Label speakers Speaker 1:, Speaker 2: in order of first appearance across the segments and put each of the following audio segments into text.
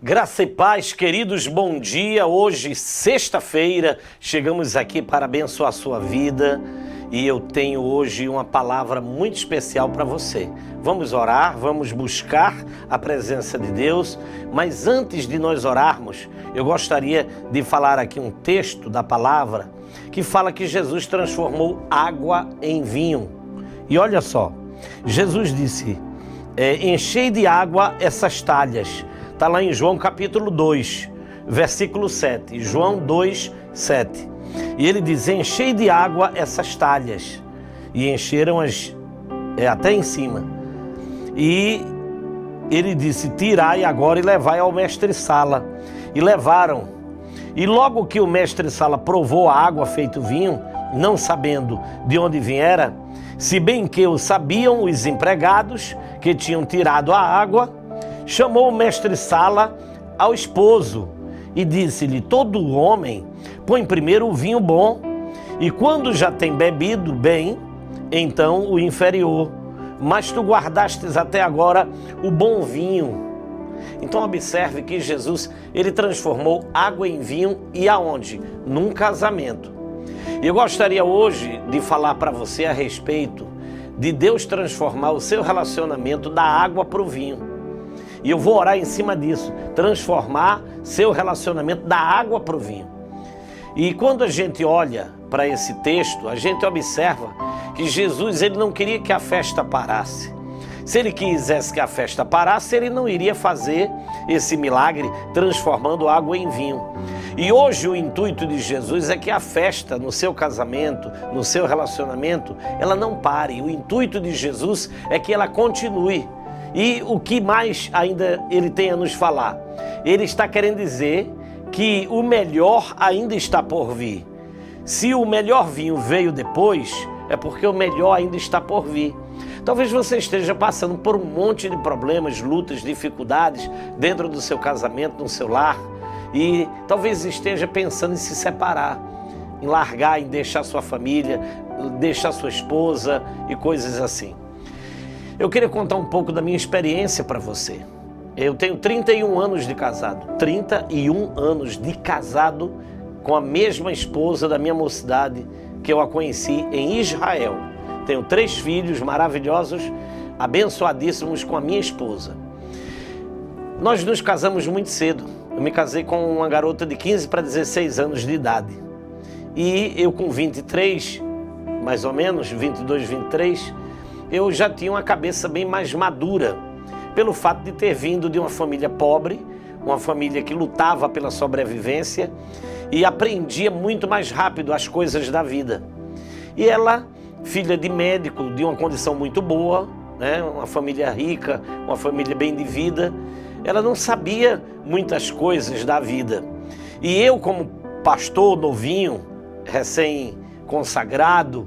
Speaker 1: Graça e paz, queridos, bom dia. Hoje, sexta-feira, chegamos aqui para abençoar a sua vida e eu tenho hoje uma palavra muito especial para você. Vamos orar, vamos buscar a presença de Deus, mas antes de nós orarmos, eu gostaria de falar aqui um texto da palavra que fala que Jesus transformou água em vinho. E olha só, Jesus disse, enchei de água essas talhas. Está lá em João capítulo 2, versículo 7. João 2, 7. E ele diz, enchei de água essas talhas. E encheram-as até em cima. E ele disse, tirai agora e levai ao mestre-sala. E levaram. E logo que o mestre-sala provou a água feito vinho, não sabendo de onde viera, se bem que o sabiam os empregados que tinham tirado a água, chamou o mestre-sala ao esposo e disse-lhe, todo homem põe primeiro o vinho bom e quando já tem bebido bem, então o inferior. Mas tu guardastes até agora o bom vinho. Então observe que Jesus, ele transformou água em vinho e aonde? Num casamento. E eu gostaria hoje de falar para você a respeito de Deus transformar o seu relacionamento da água para o vinho. E eu vou orar em cima disso, transformar seu relacionamento da água para o vinho. E quando a gente olha para esse texto, a gente observa que Jesus, ele não queria que a festa parasse. Se ele quisesse que a festa parasse, ele não iria fazer esse milagre transformando água em vinho. E hoje o intuito de Jesus é que a festa no seu casamento, no seu relacionamento, ela não pare. O intuito de Jesus é que ela continue. E o que mais ainda ele tem a nos falar? Ele está querendo dizer que o melhor ainda está por vir. Se o melhor vinho veio depois, é porque o melhor ainda está por vir. Talvez você esteja passando por um monte de problemas, lutas, dificuldades dentro do seu casamento, no seu lar. E talvez esteja pensando em se separar, em largar, em deixar sua família, deixar sua esposa e coisas assim. Eu queria contar um pouco da minha experiência para você. Eu tenho 31 anos de casado, 31 anos de casado com a mesma esposa da minha mocidade que eu a conheci em Israel. Tenho 3 filhos maravilhosos, abençoadíssimos com a minha esposa. Nós nos casamos muito cedo. Eu me casei com uma garota de 15 para 16 anos de idade. E eu com 23, mais ou menos, 22, 23, eu já tinha uma cabeça bem mais madura, pelo fato de ter vindo de uma família pobre, uma família que lutava pela sobrevivência e aprendia muito mais rápido as coisas da vida. E ela, filha de médico, de uma condição muito boa, né? Uma família rica, uma família bem de vida, ela não sabia muitas coisas da vida. E eu, como pastor novinho, recém-consagrado,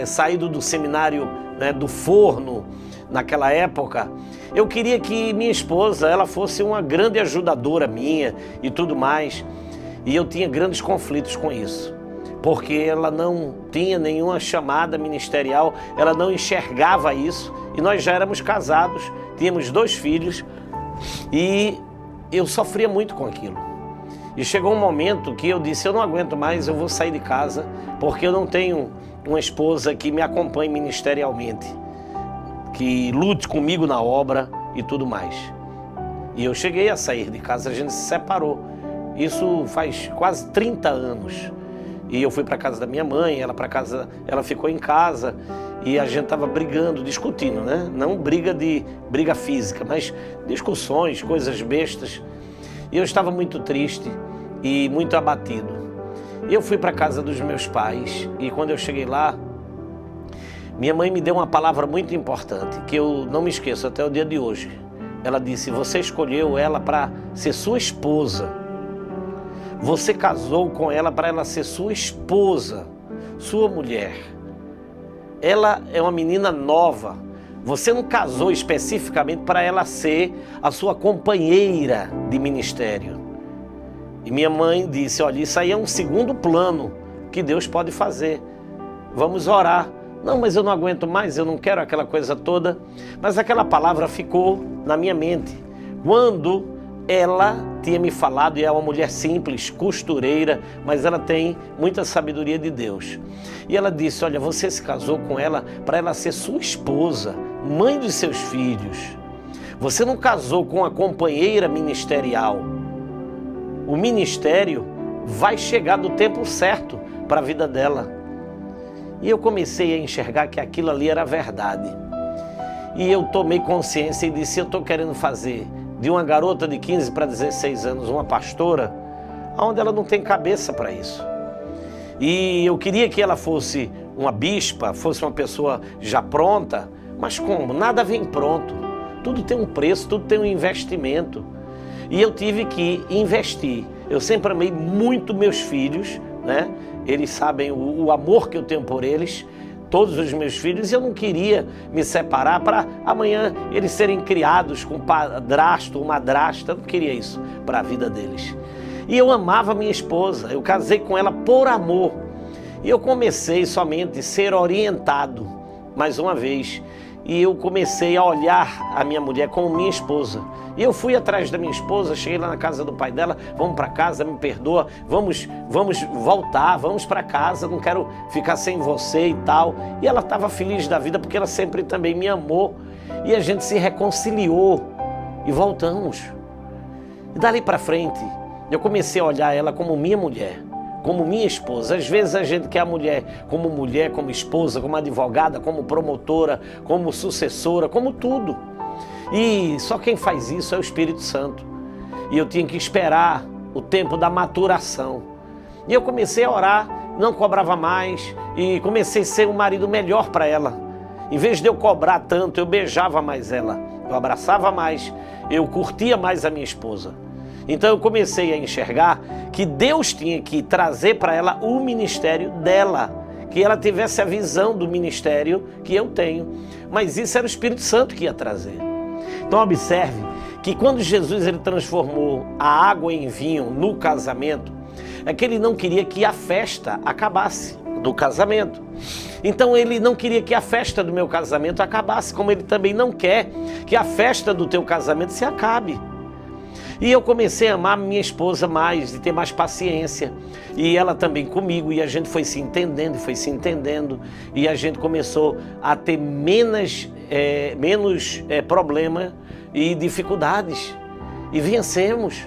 Speaker 1: saído do seminário, do forno, naquela época, eu queria que minha esposa, ela fosse uma grande ajudadora minha e tudo mais. E eu tinha grandes conflitos com isso, porque ela não tinha nenhuma chamada ministerial, ela não enxergava isso. E nós já éramos casados, tínhamos 2 filhos e eu sofria muito com aquilo. E chegou um momento que eu disse, eu não aguento mais, eu vou sair de casa, porque eu não tenho uma esposa que me acompanhe ministerialmente, que lute comigo na obra e tudo mais. E eu cheguei a sair de casa, a gente se separou. Isso faz quase 30 anos. E eu fui para casa da minha mãe, ela ficou em casa e a gente estava brigando, discutindo, né? Não briga física, mas discussões, coisas bestas. E eu estava muito triste e muito abatido. E eu fui para a casa dos meus pais e quando eu cheguei lá, minha mãe me deu uma palavra muito importante, que eu não me esqueço até o dia de hoje. Ela disse, você escolheu ela para ser sua esposa. Você casou com ela para ela ser sua esposa, sua mulher. Ela é uma menina nova. Você não casou especificamente para ela ser a sua companheira de ministério. E minha mãe disse, olha, isso aí é um segundo plano que Deus pode fazer. Vamos orar. Não, mas eu não aguento mais, eu não quero aquela coisa toda. Mas aquela palavra ficou na minha mente. Quando ela tinha me falado, e é uma mulher simples, costureira, mas ela tem muita sabedoria de Deus. E ela disse, olha, você se casou com ela para ela ser sua esposa, mãe dos seus filhos. Você não casou com a companheira ministerial. O ministério vai chegar do tempo certo para a vida dela. E eu comecei a enxergar que aquilo ali era verdade. E eu tomei consciência e disse, eu estou querendo fazer de uma garota de 15 para 16 anos uma pastora, onde ela não tem cabeça para isso. E eu queria que ela fosse uma bispa, fosse uma pessoa já pronta, mas como? Nada vem pronto. Tudo tem um preço, tudo tem um investimento. E eu tive que investir. Eu sempre amei muito meus filhos, né? Eles sabem o amor que eu tenho por eles, todos os meus filhos, e eu não queria me separar para amanhã eles serem criados com um padrasto ou madrasta. Eu não queria isso para a vida deles. E eu amava minha esposa, eu casei com ela por amor. E eu comecei somente a ser orientado, mais uma vez, e eu comecei a olhar a minha mulher como minha esposa. E eu fui atrás da minha esposa, cheguei lá na casa do pai dela, vamos para casa, me perdoa, vamos voltar, vamos para casa, não quero ficar sem você e tal. E ela estava feliz da vida porque ela sempre também me amou. E a gente se reconciliou e voltamos. E dali para frente, eu comecei a olhar ela como minha mulher, como minha esposa. Às vezes a gente quer a mulher, como esposa, como advogada, como promotora, como sucessora, como tudo. E só quem faz isso é o Espírito Santo. E eu tinha que esperar o tempo da maturação. E eu comecei a orar, não cobrava mais, e comecei a ser um marido melhor para ela. Em vez de eu cobrar tanto, eu beijava mais ela, eu abraçava mais, eu curtia mais a minha esposa. Então eu comecei a enxergar que Deus tinha que trazer para ela o ministério dela, que ela tivesse a visão do ministério que eu tenho. Mas isso era o Espírito Santo que ia trazer. Então observe que quando Jesus ele transformou a água em vinho no casamento, é que ele não queria que a festa acabasse do casamento. Então ele não queria que a festa do meu casamento acabasse, como ele também não quer que a festa do teu casamento se acabe. E eu comecei a amar minha esposa mais, de ter mais paciência. E ela também comigo, e a gente foi se entendendo, e a gente começou a ter menos problema e dificuldades. E vencemos.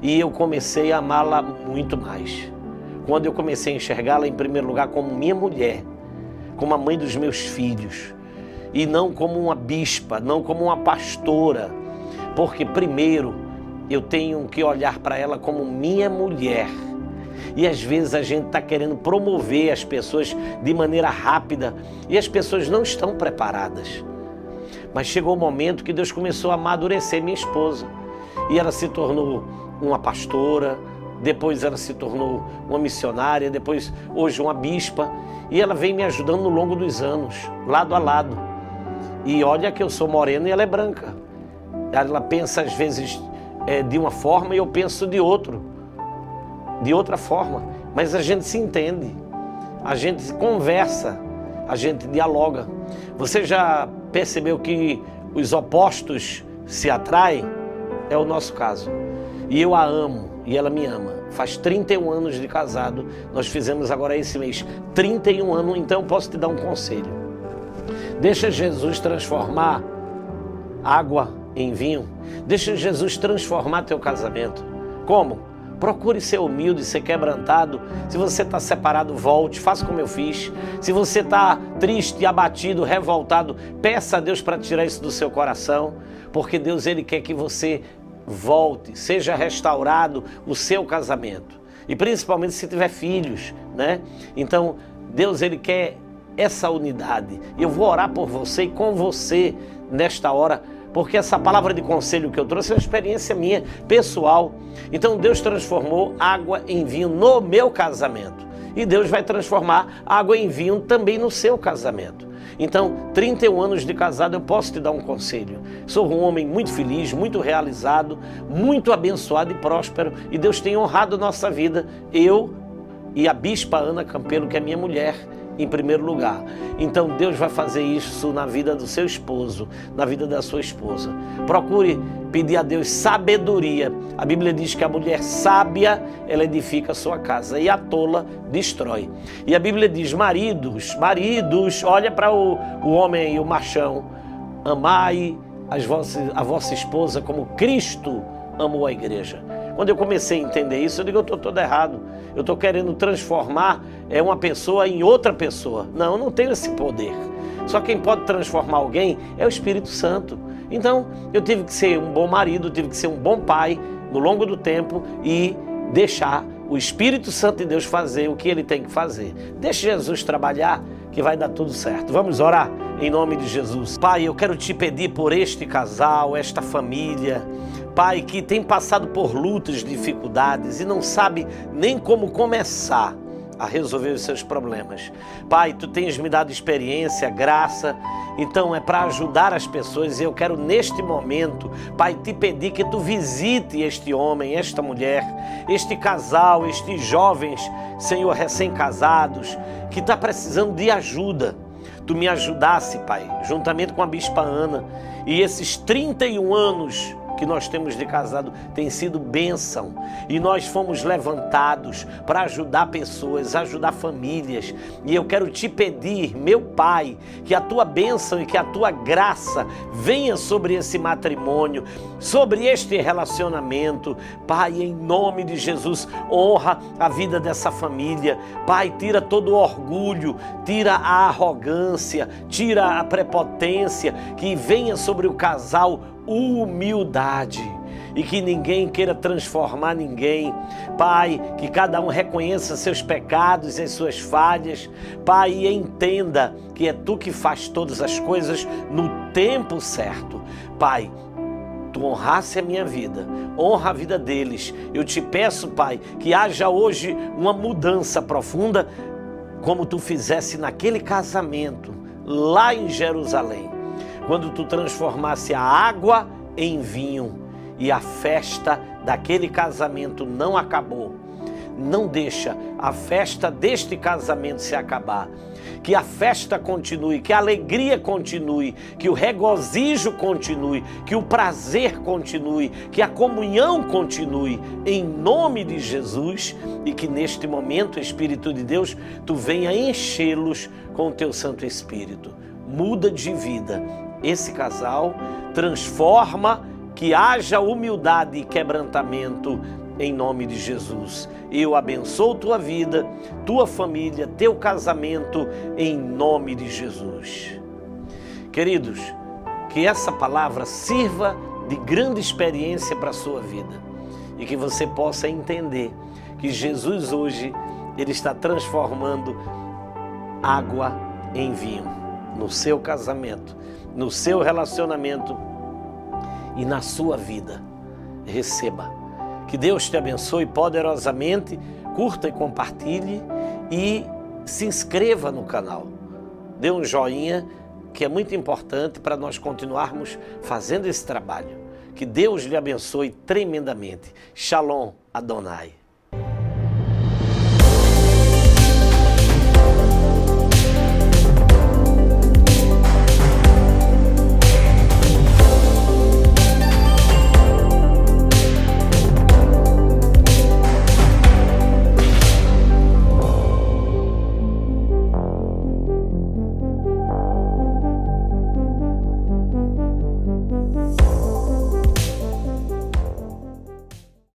Speaker 1: E eu comecei a amá-la muito mais. Quando eu comecei a enxergá-la, em primeiro lugar, como minha mulher, como a mãe dos meus filhos, e não como uma bispa, não como uma pastora, porque primeiro eu tenho que olhar para ela como minha mulher. E às vezes a gente está querendo promover as pessoas de maneira rápida e as pessoas não estão preparadas. Mas chegou o momento que Deus começou a amadurecer minha esposa. E ela se tornou uma pastora, depois ela se tornou uma missionária, depois hoje uma bispa. E ela vem me ajudando no longo dos anos, lado a lado. E olha que eu sou moreno e ela é branca. Ela pensa às vezes de uma forma e eu penso de outra forma. Mas a gente se entende, a gente conversa, a gente dialoga. Você já percebeu que os opostos se atraem? É o nosso caso. E eu a amo e ela me ama. Faz 31 anos de casado, nós fizemos agora esse mês 31 anos, então eu posso te dar um conselho. Deixa Jesus transformar água em vinho. Deixa Jesus transformar teu casamento. Como? Procure ser humilde, ser quebrantado. Se você está separado, volte, faça como eu fiz. Se você está triste, abatido, revoltado, peça a Deus para tirar isso do seu coração, porque Deus ele quer que você volte, seja restaurado o seu casamento. E principalmente se tiver filhos, né? Então, Deus ele quer essa unidade. Eu vou orar por você e com você nesta hora, porque essa palavra de conselho que eu trouxe é uma experiência minha, pessoal. Então Deus transformou água em vinho no meu casamento. E Deus vai transformar água em vinho também no seu casamento. Então, 31 anos de casado, eu posso te dar um conselho. Sou um homem muito feliz, muito realizado, muito abençoado e próspero. E Deus tem honrado nossa vida. Eu e a bispa Ana Campelo, que é minha mulher, em primeiro lugar. Então Deus vai fazer isso na vida do seu esposo, na vida da sua esposa. Procure pedir a Deus sabedoria. A Bíblia diz que a mulher sábia, ela edifica a sua casa e a tola destrói. E a Bíblia diz, maridos, olha para o homem aí, o machão, amai a vossa esposa como Cristo amou a igreja. Quando eu comecei a entender isso, eu digo, eu estou todo errado. Eu estou querendo transformar uma pessoa em outra pessoa. Não, eu não tenho esse poder. Só quem pode transformar alguém é o Espírito Santo. Então, eu tive que ser um bom marido, tive que ser um bom pai no longo do tempo e deixar o Espírito Santo de Deus fazer o que ele tem que fazer. Deixe Jesus trabalhar, que vai dar tudo certo. Vamos orar em nome de Jesus. Pai, eu quero te pedir por este casal, esta família, Pai, que tem passado por lutas, dificuldades e não sabe nem como começar a resolver os seus problemas. Pai, tu tens me dado experiência, graça, então é para ajudar as pessoas e eu quero neste momento, Pai, te pedir que tu visite este homem, esta mulher, este casal, estes jovens, Senhor, recém-casados, que está precisando de ajuda. Tu me ajudasse, Pai, juntamente com a Bispa Ana, e esses 31 anos que nós temos de casado tem sido bênção e nós fomos levantados para ajudar pessoas, ajudar famílias, e eu quero te pedir, meu Pai, que a tua bênção e que a tua graça venha sobre esse matrimônio, sobre este relacionamento. Pai, em nome de Jesus, honra a vida dessa família. Pai, tira todo o orgulho, tira a arrogância, tira a prepotência, que venha sobre o casal humildade e que ninguém queira transformar ninguém. Pai, que cada um reconheça seus pecados e as suas falhas, Pai, e entenda que é tu que faz todas as coisas no tempo certo. Pai, tu honrasse a minha vida, honra a vida deles. Eu te peço, Pai, que haja hoje uma mudança profunda, como tu fizesse naquele casamento lá em Jerusalém, quando tu transformasse a água em vinho e a festa daquele casamento não acabou. Não deixa a festa deste casamento se acabar. Que a festa continue, que a alegria continue, que o regozijo continue, que o prazer continue, que a comunhão continue, em nome de Jesus, e que neste momento, Espírito de Deus, tu venha enchê-los com o teu Santo Espírito. Muda de vida esse casal, transforma, que haja humildade e quebrantamento em nome de Jesus. Eu abençoo tua vida, tua família, teu casamento em nome de Jesus. Queridos, que essa palavra sirva de grande experiência para a sua vida e que você possa entender que Jesus hoje, ele está transformando água em vinho no seu casamento, no seu relacionamento e na sua vida. Receba. Que Deus te abençoe poderosamente, curta e compartilhe e se inscreva no canal. Dê um joinha, que é muito importante para nós continuarmos fazendo esse trabalho. Que Deus lhe abençoe tremendamente. Shalom Adonai.